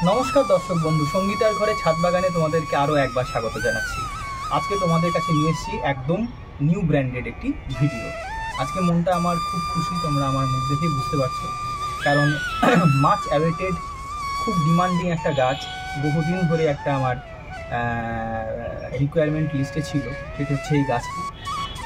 নমস্কার দর্শক বন্ধু, সঙ্গীতার ঘরে ছাদ বাগানে তোমাদেরকে আরও একবার স্বাগত জানাচ্ছি। আজকে তোমাদের কাছে নিয়ে এসেছি একদম নিউ ব্র্যান্ডেড একটি ভিডিও। আজকে মনটা আমার খুব খুশি, তোমরা আমার মুখ দেখেই বুঝতে পারছো, কারণ মাচ অ্যাওয়েটেড, খুব ডিমান্ডিং একটা গাছ, বহুদিন ধরে একটা আমার রিকোয়ারমেন্ট লিস্টে ছিল, সেটা হচ্ছে এই গাছটি।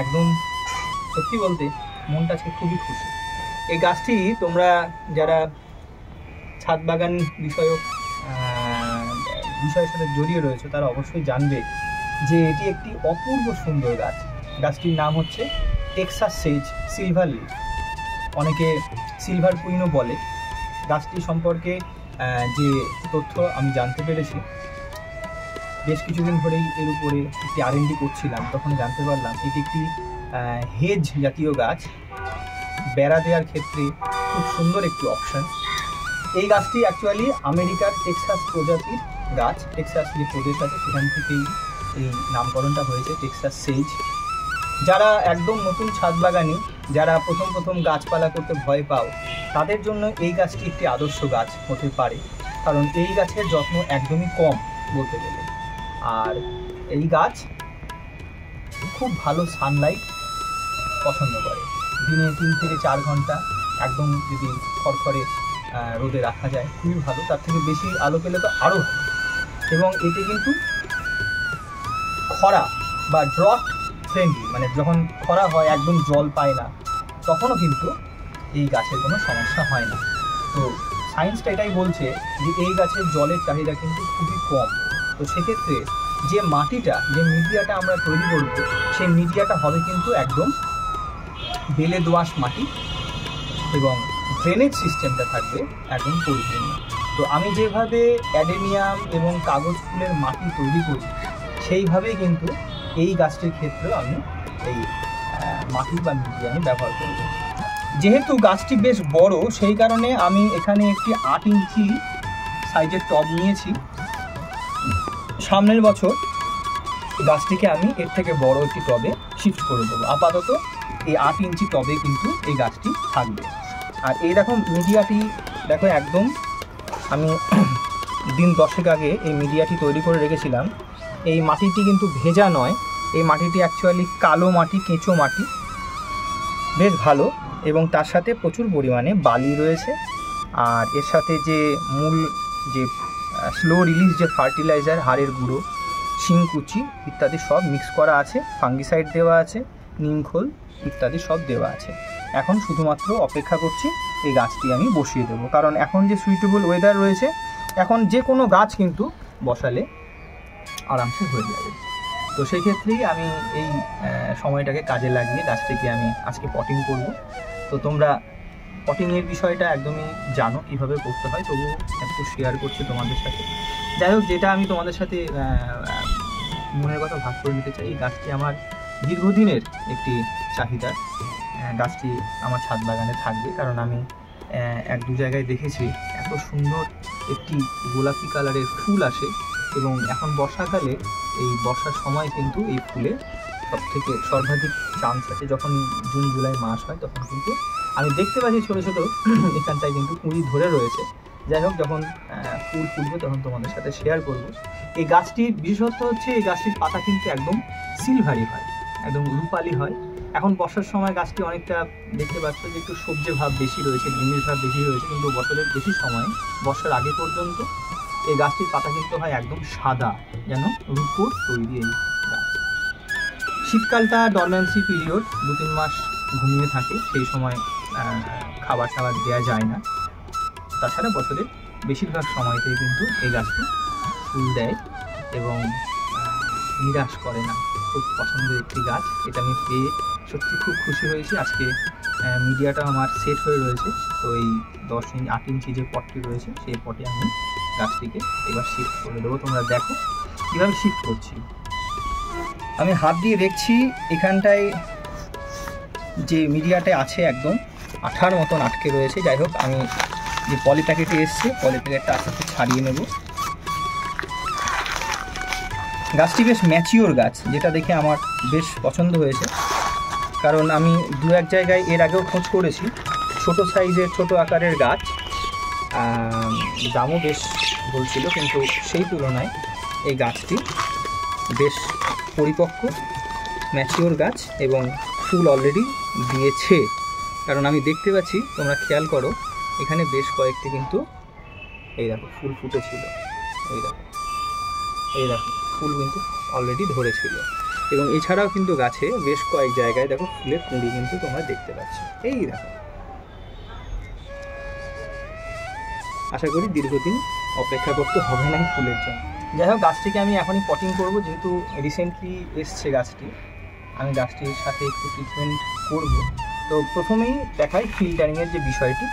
একদম সত্যি বলতে মনটা আজকে খুবই খুশি। এই গাছটি তোমরা যারা ছাদ বাগান বিষয়ের সাথে জড়িয়ে রয়েছে তারা অবশ্যই জানবে যে এটি একটি অপূর্ব সুন্দর গাছ। গাছটির নাম হচ্ছে টেক্সাস সেজ সিলভার লিফ, অনেকে সিলভার কুইনও বলে। গাছটি সম্পর্কে যে তথ্য আমি জানতে পেরেছি, বেশ কিছুদিন ধরেই এর উপরে একটি R&D করছিলাম, তখন জানতে পারলাম এটি একটি হেজ জাতীয় গাছ, বেড়া দেওয়ার ক্ষেত্রে খুব সুন্দর একটি অপশান। এই গাছটি অ্যাকচুয়ালি আমেরিকার টেক্সাস প্রজাতির গাছ, টেক্সাস যে প্রদেশ আছে সেখান থেকেই এই নামকরণটা হয়েছে টেক্সাস সেজ। যারা একদম নতুন ছাদ বাগানি, যারা প্রথম গাছপালা করতে ভয় পাও, তাদের জন্য এই গাছটি একটি আদর্শ গাছ হতে পারে, কারণ এই গাছের যত্ন একদমই কম বলতে গেলে। আর এই গাছ খুব ভালো সানলাইট পছন্দ করে, দিনে 3 থেকে 4 ঘন্টা একদম যদি খড়খড়ে রোদে রাখা যায় খুবই ভালো, তার থেকে বেশি আলো পেলে তো আরও ভালো। এবং এটি কিন্তু খরা বা ড্রট ফ্রেন্ডলি, মানে যখন খরা হয় একদম জল পায় না, তখনও কিন্তু এই গাছের কোনো সমস্যা হয় না। তো সায়েন্সটা এটাই বলছে যে এই গাছের জলের চাহিদা কিন্তু খুবই কম। তো সেক্ষেত্রে যে মাটিটা, যে মিডিয়াটা আমরা তৈরি করব, সেই মিডিয়াটা হবে কিন্তু একদম বেলে দোআঁশ মাটি, এবং ড্রেনেজ সিস্টেমটা থাকবে একদম পরিপূর্ণ। তো আমি যেভাবে অ্যাডেনিয়াম এবং কাগজ ফুলের মাটি তৈরি করি, সেইভাবেই কিন্তু এই গাছটির ক্ষেত্রেও আমি এই মাটি বা মিডিয়া আমি ব্যবহার করব। যেহেতু গাছটি বেশ বড়, সেই কারণে আমি এখানে একটি 8 ইঞ্চি সাইজের টব নিয়েছি। সামনের বছর গাছটিকে আমি এর থেকে বড় একটি টবে শিফট করে দেবো। আপাতত এই 8 ইঞ্চি টবে কিন্তু এই গাছটি থাকবে। আর এই দেখো মিডিয়াটি, দেখো একদম আমি দিন 10 আগে এই মিডিয়াটি তৈরি করে রেখেছিলাম। এই মাটিটি কিন্তু ভেজা নয়, এই মাটিটি অ্যাকচুয়ালি কালো মাটি, কেঁচো মাটি, বেশ ভালো, এবং তার সাথে প্রচুর পরিমাণে বালি রয়েছে। আর এর সাথে যে মূল যে স্লো রিলিজ যে ফার্টিলাইজার, হাড়ের গুঁড়ো, শিংকুচি ইত্যাদি সব মিক্স করা আছে, ফাঙ্গিসাইড দেওয়া আছে, নিমখোল ইত্যাদি সব দেওয়া আছে। এখন শুধুমাত্র অপেক্ষা করছি এই গাছটি আমি বসিয়ে দেবো, কারণ এখন যে সুইটেবল ওয়েদার রয়েছে, এখন যে কোনো গাছ কিন্তু বসালে আরামসে হয়ে যাবে। তো সেই ক্ষেত্রেই আমি এই সময়টাকে কাজে লাগিয়ে গাছটিকে আমি আজকে পটিং করব। তো তোমরা পটিংয়ের বিষয়টা একদমই জানো কীভাবে করতে হয়, তবুও একটু শেয়ার করছি তোমাদের সাথে। যাই হোক, যেটা আমি তোমাদের সাথে মনের কথা ভাগ করে নিতে চাই, এই গাছটি আমার দীর্ঘদিনের একটি চাহিদা। গাছটি আমার ছাদ বাগানে থাকবে, কারণ আমি 1-2 জায়গায় দেখেছি এত সুন্দর একটি গোলাপি কালারের ফুল আসে, এবং এখন বর্ষাকালে, এই বর্ষার সময় কিন্তু এই ফুলের সর্বাধিক চান্স আছে। যখন জুন জুলাই মাস হয়, তখন কিন্তু আমি দেখতে পাচ্ছি ছোটো ছোটো এখানটায় কিন্তু কুঁড়ি ধরে রয়েছে। যাই হোক, যখন ফুল ফুলবে তখন তোমাদের সাথে শেয়ার করব। এই গাছটির বিশেষত্ব হচ্ছে, এই গাছটির পাতা কিন্তু একদম সিলভারি হয়, একদম রূপালি হয়। এখন বর্ষার সময় গাছটি অনেকটা দেখতে পাচ্ছ যে একটু সবজি ভাব বেশি রয়েছে, গ্রিনিশ ভাব বেশি রয়েছে, কিন্তু বছরের বেশি সময়, বর্ষার আগে পর্যন্ত এই গাছটির পাতা কিন্তু হয় একদম সাদা, যেন রূপোর তৈরি এই গাছ। শীতকালটা ডরম্যান্সি পিরিয়ড, 2-3 মাস ঘুমিয়ে থাকে, সেই সময় খাবার দেওয়া যায় না। তাছাড়া বছরের বেশিরভাগ সময়তেই কিন্তু এই গাছটি ফুল দেয় এবং নিরাশ করে না। খুব পছন্দের একটি গাছ, এটা আমি পেয়ে সত্যি খুব খুশি হয়েছি। আজকে মিডিয়াটা আমার সেট হয়ে রয়েছে, তো এই 8 ইঞ্চি যে পটটি রয়েছে, সেই পটে আমি গাছটিকে এবার শিফট করে দেবো। তোমরা দেখো কীভাবে শিফট করছি। আমি হাত দিয়ে দেখছি, এখানটায় যে মিডিয়াটা আছে একদম আঠার মতন আটকে রয়েছে। যাই হোক, আমি যে পলি প্যাকেটে এসছে, পলি প্যাকেটটা আস্তে আস্তে ছাড়িয়ে নেব। গাছটি বেশ ম্যাচিওর গাছ, যেটা দেখে আমার বেশ পছন্দ হয়েছে, কারণ আমি 2-1 জায়গায় এর আগেও খোঁজ করেছি ছোট সাইজের, ছোট আকারের গাছ, দামও বেশ বলছিল, কিন্তু সেই তুলনায় এই গাছটি বেশ পরিপক্ক ম্যাচিওর গাছ এবং ফুল অলরেডি দিয়েছে। কারণ আমি দেখতে পাচ্ছি, তোমরা খেয়াল করো, এখানে বেশ কয়েকটি কিন্তু এই দেখো ফুল ফুটেছিল, এই দেখো ফুল কিন্তু অলরেডি ধরেছিল। এবং এছাড়াও কিন্তু গাছে বেশ কয়েক জায়গায় দেখো ফুলের কুঁড়ি কিন্তু তোমরা দেখতে পাচ্ছ, এই দেখো। আশা করি দীর্ঘদিন অপেক্ষা করতে হবে না ফুলের জন্য। যাই হোক, গাছটিকে আমি এখনই পটিং করব, যেহেতু রিসেন্টলি এসছে গাছটি, আমি গাছটির সাথে একটু ট্রিটমেন্ট করব। তো প্রথমেই দেখাই ফিল্টারিংয়ের যে বিষয়টি।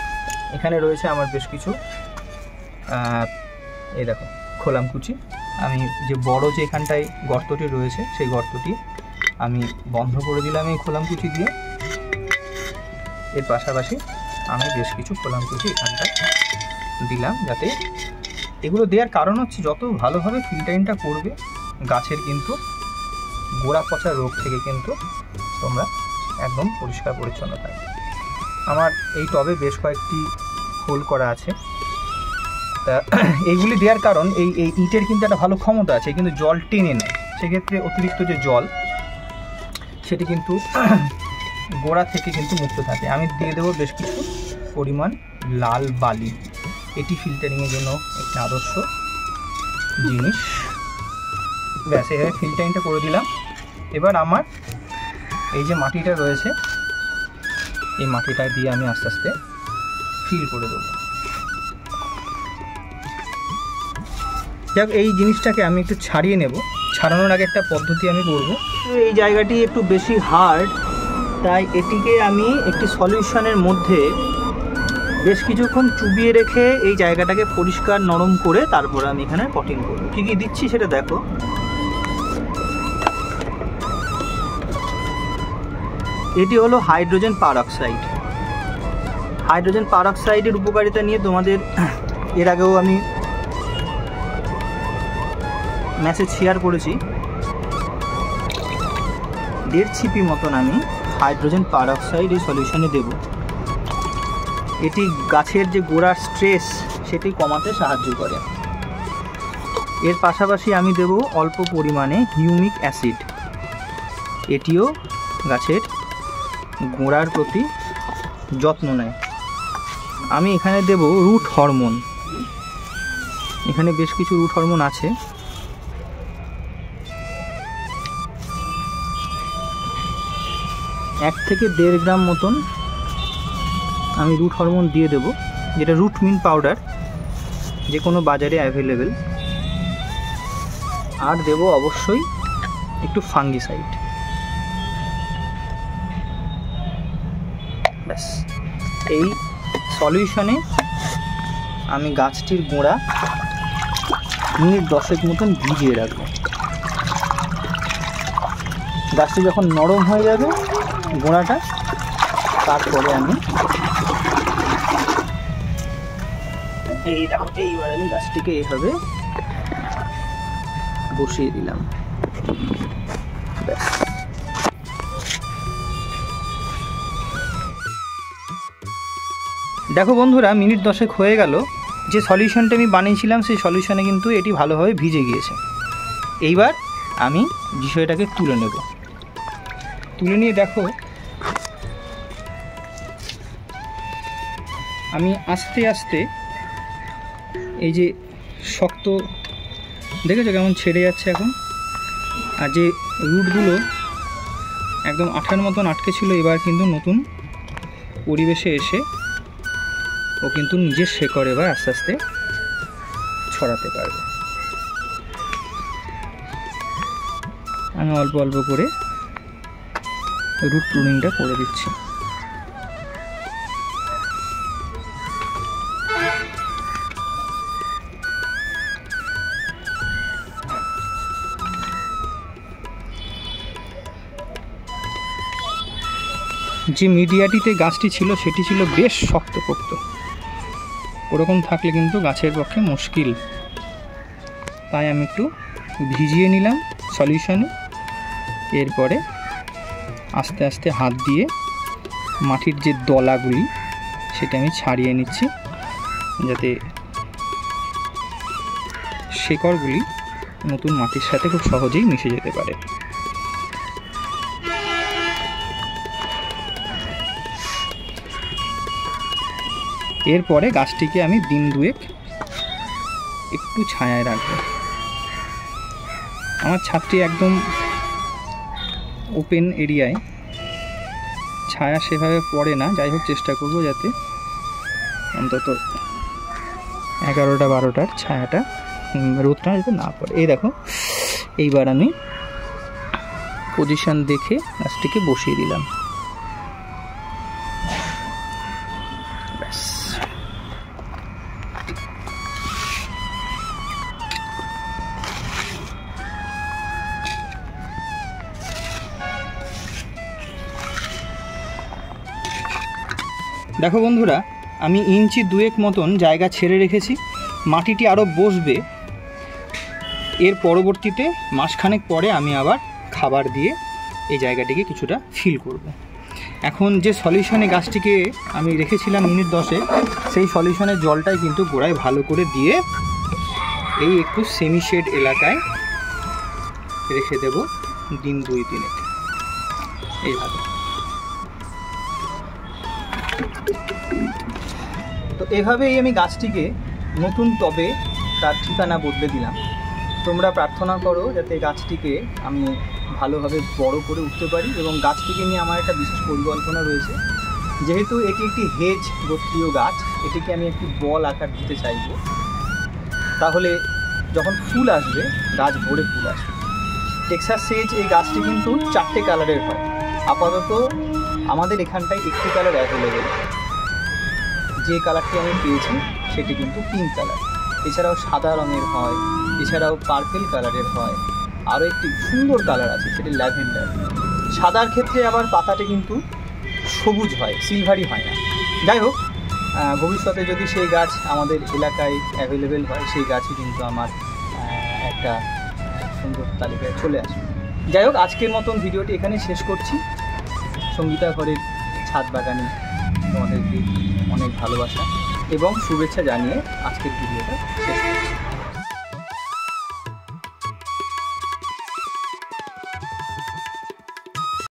এখানে রয়েছে আমার বেশ কিছু এই দেখো খোলামকুচি। আমি যে বড় যে এখানটায় গর্তটি রয়েছে, সেই গর্তটি আমি বন্ধ করে দিলাম এই খোলামকুচি দিয়ে। এর পাশাপাশি আমি বেশ কিছু খোলামকুচি এখানটায় দিলাম, যাতে এগুলো দেওয়ার কারণ হচ্ছে যত ভালোভাবে ফিল্টারিংটা করবে, গাছের কিন্তু গোড়া পচা রোগ থেকে কিন্তু তোমরা একদম পরিষ্কার পরিচ্ছন্ন থাকবে। আমার এই টবে বেশ কয়েকটি হোল করা আছে। তা এইগুলি দেওয়ার কারণ এই ইটের কিন্তু একটা ভালো ক্ষমতা আছে, কিন্তু জল টেনে নেয়। সেক্ষেত্রে অতিরিক্ত যে জল, সেটি কিন্তু গোড়া থেকে কিন্তু মুক্ত থাকে। আমি দিয়ে দেবো বেশ কিছু পরিমাণ লাল বালি। এটি ফিল্টারিংয়ের জন্য একটি আদর্শ জিনিস। ব্যাস, এখানে ফিল্টারিংটা করে দিলাম। এবার আমার এই যে মাটিটা রয়েছে, এই মাটিটা দিয়ে আমি আস্তে আস্তে ফিল করে দেবো। যাক, এই জিনিসটাকে আমি একটু ছাড়িয়ে নেব। ছাড়ানোর আগে একটা পদ্ধতি আমি করব। এই জায়গাটি একটু বেশি হার্ড, তাই এটিকে আমি একটি সলিউশনের মধ্যে বেশ কিছুক্ষণ চুবিয়ে রেখে এই জায়গাটাকে পরিষ্কার নরম করে তারপরে আমি এখানে পটিং করব। কী কী দিচ্ছি সেটা দেখো। এটি হলো হাইড্রোজেন পারঅক্সাইড। হাইড্রোজেন পারঅক্সাইডের উপকারিতা নিয়ে তোমাদের এর আগেও আমি মেসেজ শেয়ার করেছি। 1.5 ছিপি মতন আমি হাইড্রোজেন পারঅক্সাইড এই সলিউশনে দেব। এটি গাছের যে গোড়ার স্ট্রেস সেটি কমাতে সাহায্য করে। এর পাশাপাশি আমি দেব অল্প পরিমাণে হিউমিক অ্যাসিড। এটিও গাছের গোড়ার প্রতি যত্ন নেয়। আমি এখানে দেব রুট হরমোন। এখানে বেশ কিছু রুট হরমোন আছে। এক থেকে 1.5 গ্রাম মতন আমি রুট হরমোন দিয়ে দেব, যেটা রুট মিন পাউডার, যে কোনো বাজারে অ্যাভেলেবেল। আর দেব অবশ্যই একটু ফাঙ্গিসাইড। ব্যাস, এই সলিউশনে আমি গাছটির গোড়া মিনিট 10 মতন ভিজিয়ে রাখবো। গাছটি যখন নরম হয়ে যাবে গোড়াটা, তারপরে আমি এইবার আমি গাছটিকে এইভাবে বসিয়ে দিলাম। ব্যাস, দেখো বন্ধুরা, মিনিট 10 হয়ে গেল। যে সলিউশনটা আমি বানিয়েছিলাম সেই সলিউশনে কিন্তু এটি ভালোভাবে ভিজে গিয়েছে। এইবার আমি বিষয়টাকে তুলে নেব। তুলে নিয়ে দেখো, আমি আস্তে আস্তে এই যে শক্ত দেখেছো কেমন ছেড়ে যাচ্ছে এখন, আর যে রুটগুলো একদম আঠার মতন আটকে ছিল, এবার কিন্তু নতুন পরিবেশে এসে ও কিন্তু নিজের শেকড় এবার আস্তে আস্তে ছড়াতে পারবে। আমি অল্প অল্প করে রুট প্রুনিংটা করে দিচ্ছি। যে মিডিয়াটিতে গাছটি ছিল সেটি ছিল বেশ শক্তপোক্ত। ওরকম থাকলে কিন্তু গাছের পক্ষে মুশকিল। তাই আমি একটু ভিজিয়ে নিলাম সলিউশনে। এরপরে আস্তে আস্তে হাত দিয়ে মাটির যে দলাগুলি সেটা আমি ছাড়িয়ে নিচ্ছি, যাতে শেকড়গুলি নতুন মাটির সাথে খুব সহজেই মিশে যেতে পারে। এরপরে গাছটিকে আমি দিন দুয়েক একটু ছায়ায় রাখবো। আমার ছাদটি একদম ওপেন এরিয়ায়, ছায়া সেভাবে পড়ে না। যাই হোক, চেষ্টা করব যাতে অন্তত 11টা-12টার ছায়াটা, রোদটা যাতে না পড়ে। এই দেখো, এইবার আমি পজিশন দেখে গাছটিকে বসিয়ে দিলাম। দেখো বন্ধুরা, আমি ইঞ্চি 2 মতন জায়গা ছেড়ে রেখেছি। মাটিটি আরও বসবে। এর পরবর্তীতে মাসখানেক পরে আমি আবার খাবার দিয়ে এই জায়গাটিকে কিছুটা ফিল করব। এখন যে সলিউশনে গাছটিকে আমি রেখেছিলাম মিনিট 10-এ, সেই সলিউশনের জলটাই কিন্তু গোড়ায় ভালো করে দিয়ে এই একটু সেমি শেড এলাকায় রেখে দেব দিন 2-3 এইভাবে। তো এভাবেই আমি গাছটিকে নতুন টবে তার ঠিকানা বদলে দিলাম। তোমরা প্রার্থনা করো যাতে গাছটিকে আমি ভালোভাবে বড় করে উঠতে পারি, এবং গাছটিকে নিয়ে আমার একটা বিশেষ পরিকল্পনা রয়েছে। যেহেতু এটি একটি হেজ গোত্রীয় গাছ, এটিকে আমি একটি বল আকার দিতে চাইব। তাহলে যখন ফুল আসবে, গাছ ভরে ফুল আসবে। টেক্সাস সেজ এই গাছটি কিন্তু 4টে কালারের হয়। আপাতত আমাদের এখানটায় একটি কালার অ্যাভেলেবেল। যে কালারটি আমি পেয়েছি সেটি কিন্তু পিঙ্ক কালার। এছাড়াও সাদা রঙের হয়, এছাড়াও পার্পেল কালারের হয়, আরও একটি সুন্দর কালার আছে, সেটি ল্যাভেন্ডার। সাদার ক্ষেত্রে আবার পাতাটি কিন্তু সবুজ হয়, সিলভারি হয় না। যাই হোক, ভবিষ্যতে যদি সেই গাছ আমাদের এলাকায় অ্যাভেলেবেল হয়, সেই গাছই কিন্তু আমার একটা সুন্দর তালিকায় চলে আসবে। যাই হোক, আজকের মতন ভিডিওটি এখানে শেষ করছি। সঙ্গীতা ঘরের ছাদ বাগানে তোমাদেরকে অনেক ভালোবাসা এবং শুভেচ্ছা জানিয়ে আজকের ভিডিওটা শেষ করছি।